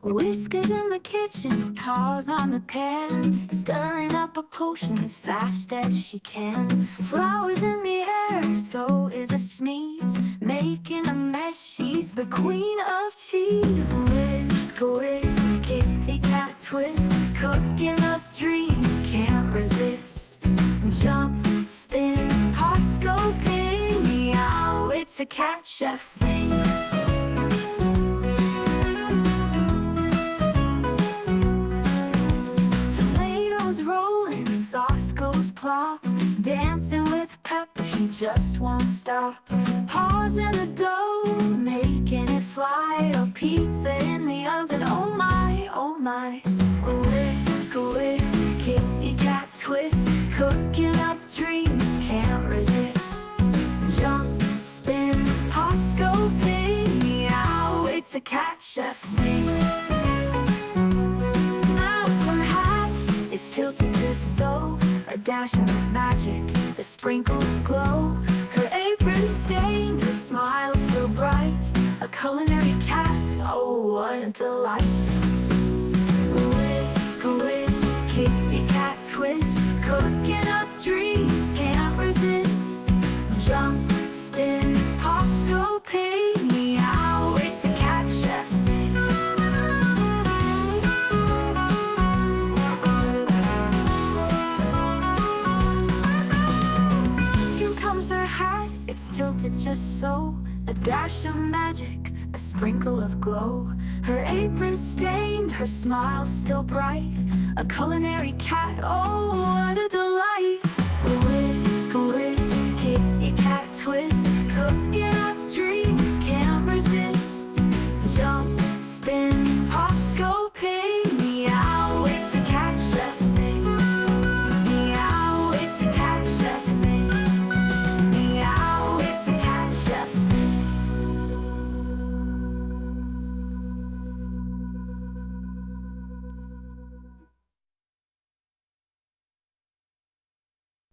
Whiskers in the kitchen, paws on the pan, stirring up a potion as fast as she can. Flowers in the air, so is a sneeze, making a mess, she's the queen of cheese. Whisk, whisk, kitty cat twist, cooking up dreams, can't resist. Jump, spin, pots go ping, meow, it's a cat chef thing. Sauce goes plop, dancing with pepper, she just won't stop. Paws in the dough, making it fly. A pizza in the oven, oh my, oh my. Whisk, whisk, kitty cat twist, cooking up dreams, can't resist. Jump, spin, pots go ping, meow, it's a cat chef thing. Tilted just so, a dash of magic, a sprinkle of glow. Her apron stained, her smile so bright, a culinary cat, oh what a delight. Whisk, whisk, kitty cat twist, cooking up dreams, can't resist. Jump, spin, pots go ping, meow, it's a cat chef thing. It's tilted just so, a dash of magic, a sprinkle of glow. Her apron stained, her smile still bright, a culinary cat, oh what a delight.